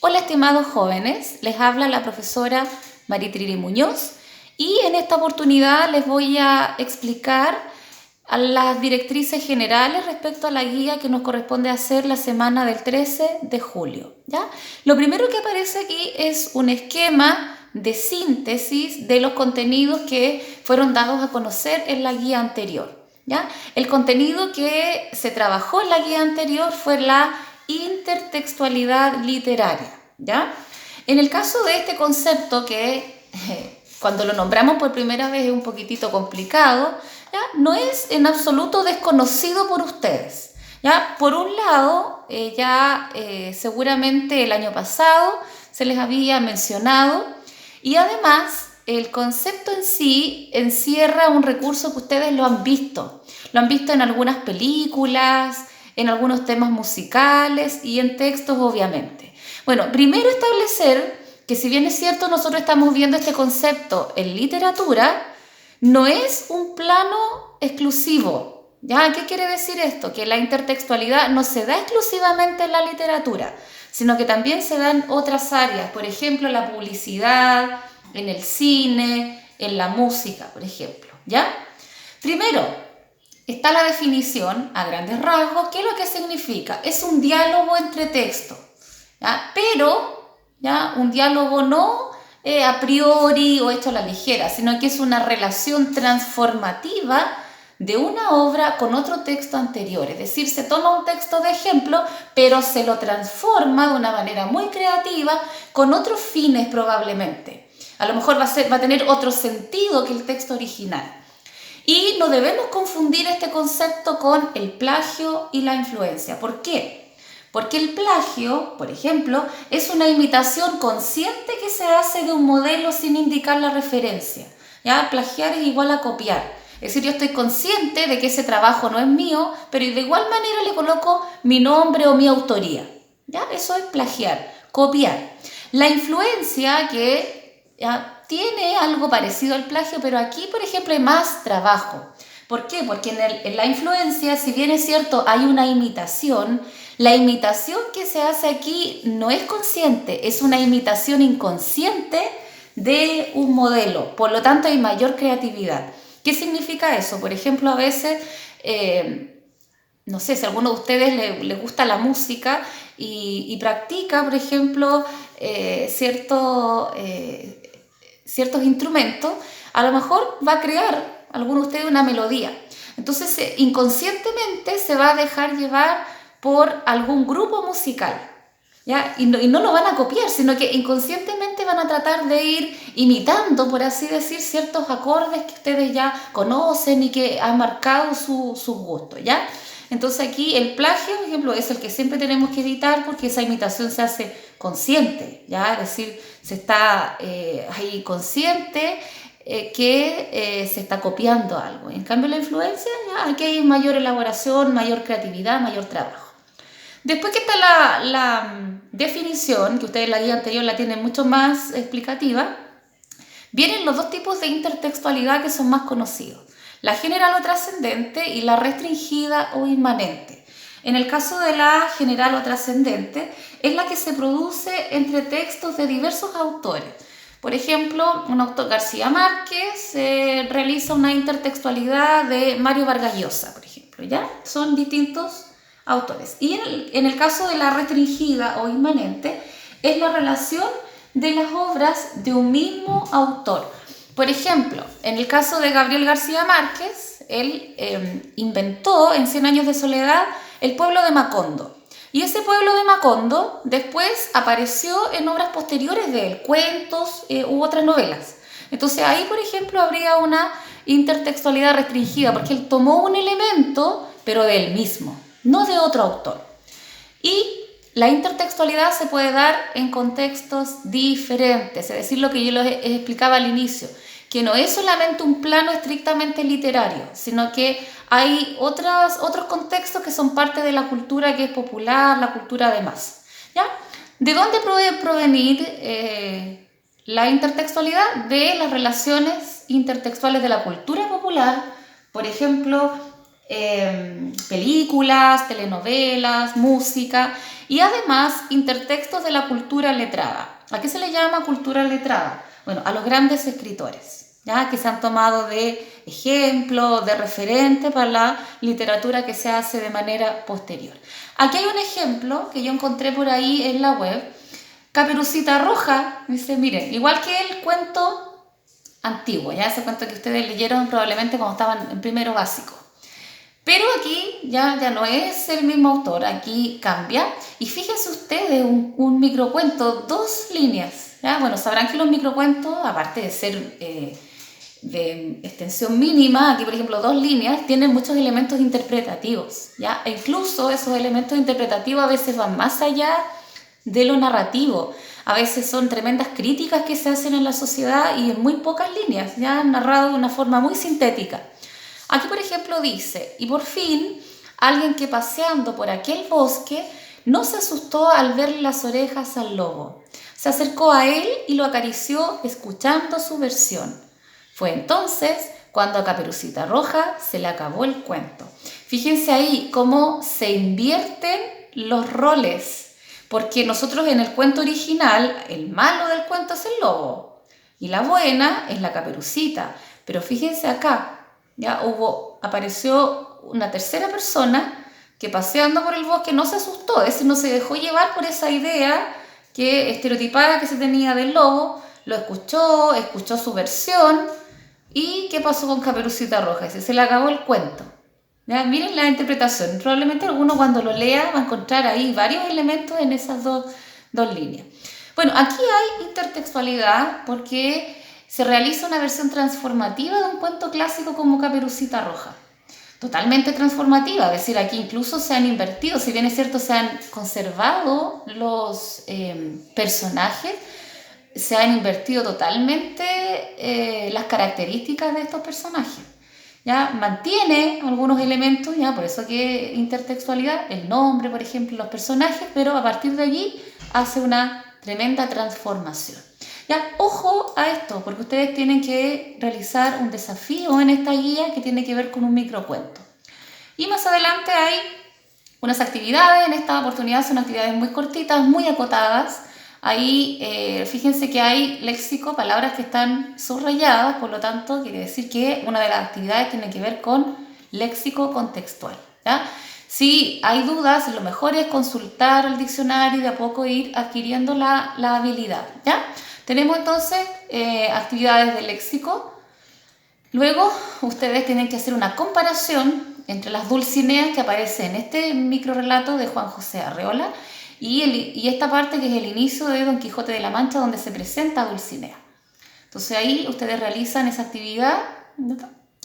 Hola estimados jóvenes, les habla la profesora Maritriri Muñoz y en esta oportunidad les voy a explicar a las directrices generales respecto a la guía que nos corresponde hacer la semana del 13 de julio. ¿Ya? Lo primero que aparece aquí es un esquema de síntesis de los contenidos que fueron dados a conocer en la guía anterior. ¿Ya? El contenido que se trabajó en la guía anterior fue la intertextualidad literaria. ¿Ya? En el caso de este concepto que cuando lo nombramos por primera vez es un poquitito complicado, ¿ya? No es en absoluto desconocido por ustedes. ¿Ya? Por un lado, seguramente el año pasado se les había mencionado y además el concepto en sí encierra un recurso que ustedes lo han visto. Lo han visto en algunas películas, en algunos temas musicales y en textos obviamente. Bueno, primero establecer que si bien es cierto nosotros estamos viendo este concepto en literatura, no es un plano exclusivo. ¿Ya? ¿Qué quiere decir esto? Que la intertextualidad no se da exclusivamente en la literatura, sino que también se da en otras áreas, por ejemplo, en la publicidad, en el cine, en la música, por ejemplo. ¿Ya? Primero, está la definición a grandes rasgos. ¿Qué es lo que significa? Es un diálogo entre textos, ¿ya? Pero ¿ya? Un diálogo no a priori o hecho a la ligera, sino que es una relación transformativa de una obra con otro texto anterior. Es decir, se toma un texto de ejemplo, pero se lo transforma de una manera muy creativa con otros fines probablemente. A lo mejor va a tener otro sentido que el texto original. Y no debemos confundir este concepto con el plagio y la influencia. ¿Por qué? Porque el plagio, por ejemplo, es una imitación consciente que se hace de un modelo sin indicar la referencia. ¿Ya? Plagiar es igual a copiar. Es decir, yo estoy consciente de que ese trabajo no es mío, pero de igual manera le coloco mi nombre o mi autoría. ¿Ya? Eso es plagiar, copiar. La influencia ¿ya? Tiene algo parecido al plagio, pero aquí, por ejemplo, hay más trabajo. ¿Por qué? Porque en la influencia, si bien es cierto, hay una imitación, la imitación que se hace aquí no es consciente, es una imitación inconsciente de un modelo. Por lo tanto, hay mayor creatividad. ¿Qué significa eso? Por ejemplo, a veces, no sé, si a alguno de ustedes le gusta la música y practica, por ejemplo, ciertos instrumentos, a lo mejor va a crear alguno de ustedes una melodía. Entonces, inconscientemente se va a dejar llevar por algún grupo musical. ¿Ya? Y no lo van a copiar, sino que inconscientemente van a tratar de ir imitando, por así decir, ciertos acordes que ustedes ya conocen y que han marcado sus gustos, ¿ya? Entonces aquí el plagio, por ejemplo, es el que siempre tenemos que evitar porque esa imitación se hace consciente, ¿ya? Es decir, se está ahí consciente que se está copiando algo. En cambio la influencia, ¿ya? Aquí hay mayor elaboración, mayor creatividad, mayor trabajo. Después que está la definición, que ustedes en la guía anterior la tienen mucho más explicativa, vienen los dos tipos de intertextualidad que son más conocidos: la general o trascendente y la restringida o inmanente. En el caso de la general o trascendente, es la que se produce entre textos de diversos autores. Por ejemplo, un autor, García Márquez, realiza una intertextualidad de Mario Vargas Llosa, por ejemplo, ¿ya? Son distintos autores. Y en el caso de la restringida o inmanente, es la relación de las obras de un mismo autor. Por ejemplo, en el caso de Gabriel García Márquez, él inventó en Cien años de soledad el pueblo de Macondo. Y ese pueblo de Macondo después apareció en obras posteriores de él, cuentos u otras novelas. Entonces ahí, por ejemplo, habría una intertextualidad restringida, porque él tomó un elemento, pero de él mismo, no de otro autor. Y la intertextualidad se puede dar en contextos diferentes, es decir, lo que yo les explicaba al inicio, que no es solamente un plano estrictamente literario, sino que hay otros contextos que son parte de la cultura que es popular, la cultura de masa. ¿Ya? ¿De dónde puede provenir la intertextualidad? De las relaciones intertextuales de la cultura popular, por ejemplo, películas, telenovelas, música y además intertextos de la cultura letrada. ¿A qué se le llama cultura letrada? Bueno, a los grandes escritores, ¿ya? Que se han tomado de ejemplo, de referente para la literatura que se hace de manera posterior. Aquí hay un ejemplo que yo encontré por ahí en la web. Caperucita Roja, dice, miren, igual que el cuento antiguo, ya ese cuento que ustedes leyeron probablemente cuando estaban en primero básico. Pero aquí ya no es el mismo autor, aquí cambia. Y fíjense ustedes, un microcuento, 2 líneas. ¿Ya? Bueno, sabrán que los microcuentos, aparte de ser de extensión mínima, aquí por ejemplo 2 líneas, tienen muchos elementos interpretativos. ¿Ya? E incluso esos elementos interpretativos a veces van más allá de lo narrativo. A veces son tremendas críticas que se hacen en la sociedad y en muy pocas líneas, ya narrado de una forma muy sintética. Aquí, por ejemplo, dice, y por fin, alguien que paseando por aquel bosque no se asustó al verle las orejas al lobo. Se acercó a él y lo acarició escuchando su versión. Fue entonces cuando a Caperucita Roja se le acabó el cuento. Fíjense ahí cómo se invierten los roles, porque nosotros en el cuento original, el malo del cuento es el lobo y la buena es la Caperucita. Pero fíjense acá, ya apareció una tercera persona que paseando por el bosque no se asustó, es decir, no se dejó llevar por esa idea estereotipada que se tenía del lobo, lo escuchó su versión. ¿Y qué pasó con Caperucita Roja? Se le acabó el cuento. ¿Ya? Miren la interpretación, probablemente alguno cuando lo lea va a encontrar ahí varios elementos en esas dos líneas. Bueno, aquí hay intertextualidad porque se realiza una versión transformativa de un cuento clásico como Caperucita Roja. Totalmente transformativa, es decir, aquí incluso se han invertido, si bien es cierto se han conservado los personajes, se han invertido totalmente las características de estos personajes. ¿Ya? Mantiene algunos elementos, ¿ya? Por eso que intertextualidad, el nombre, por ejemplo, los personajes, pero a partir de allí hace una tremenda transformación. Ya, ojo a esto, porque ustedes tienen que realizar un desafío en esta guía que tiene que ver con un microcuento. Y más adelante hay unas actividades, en esta oportunidad son actividades muy cortitas, muy acotadas. Ahí fíjense que hay léxico, palabras que están subrayadas, por lo tanto quiere decir que una de las actividades tiene que ver con léxico contextual. ¿Ya? Si hay dudas, lo mejor es consultar el diccionario y de a poco ir adquiriendo la habilidad. ¿Ya? Tenemos entonces actividades de léxico. Luego ustedes tienen que hacer una comparación entre las Dulcineas que aparecen en este microrelato de Juan José Arreola y esta parte que es el inicio de Don Quijote de la Mancha donde se presenta Dulcinea. Entonces ahí ustedes realizan esa actividad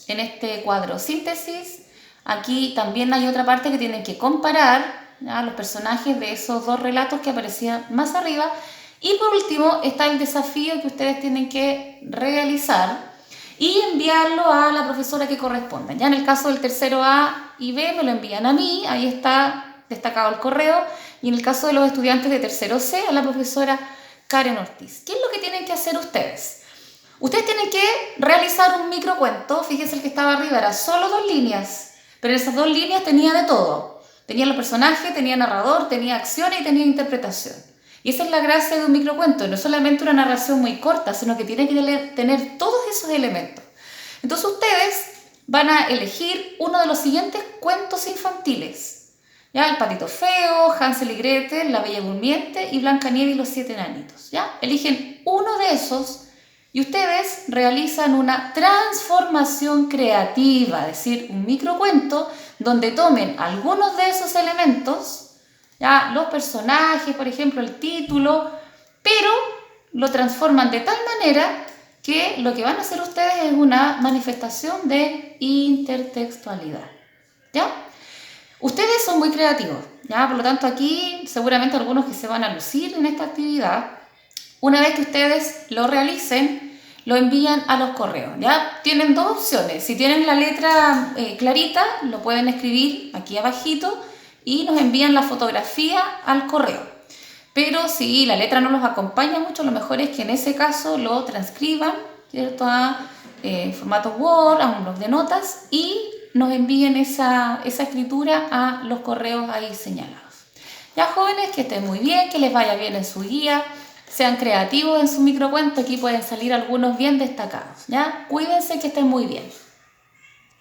en este cuadro síntesis. Aquí también hay otra parte que tienen que comparar, ¿ya? Los personajes de esos 2 relatos que aparecían más arriba. Y por último está el desafío que ustedes tienen que realizar y enviarlo a la profesora que corresponda. Ya en el caso del tercero A y B me lo envían a mí, ahí está destacado el correo, y en el caso de los estudiantes de tercero C a la profesora Karen Ortiz. ¿Qué es lo que tienen que hacer ustedes? Ustedes tienen que realizar un microcuento, fíjense el que estaba arriba, era solo 2 líneas, pero en esas 2 líneas tenía de todo. Tenía los personajes, tenía narrador, tenía acciones y tenía interpretación. Y esa es la gracia de un microcuento, no solamente una narración muy corta, sino que tiene que tener todos esos elementos. Entonces ustedes van a elegir uno de los siguientes cuentos infantiles. ¿Ya? El Patito Feo, Hansel y Gretel, La Bella Durmiente y Blancanieves y los 7 enanitos. ¿Ya? Eligen uno de esos y ustedes realizan una transformación creativa, es decir, un microcuento donde tomen algunos de esos elementos, ¿ya? Los personajes, por ejemplo, el título, pero lo transforman de tal manera que lo que van a hacer ustedes es una manifestación de intertextualidad. ¿Ya? Ustedes son muy creativos, ¿ya? Por lo tanto aquí seguramente algunos que se van a lucir en esta actividad, una vez que ustedes lo realicen, lo envían a los correos, ¿ya? Tienen 2 opciones, si tienen la letra clarita, lo pueden escribir aquí abajito y nos envían la fotografía al correo. Pero si la letra no los acompaña mucho, lo mejor es que en ese caso lo transcriban, ¿cierto? A formato Word, a un blog de notas y nos envíen esa escritura a los correos ahí señalados. Ya jóvenes, que estén muy bien, que les vaya bien en su guía, sean creativos en su microcuento, aquí pueden salir algunos bien destacados. Ya, cuídense, que estén muy bien.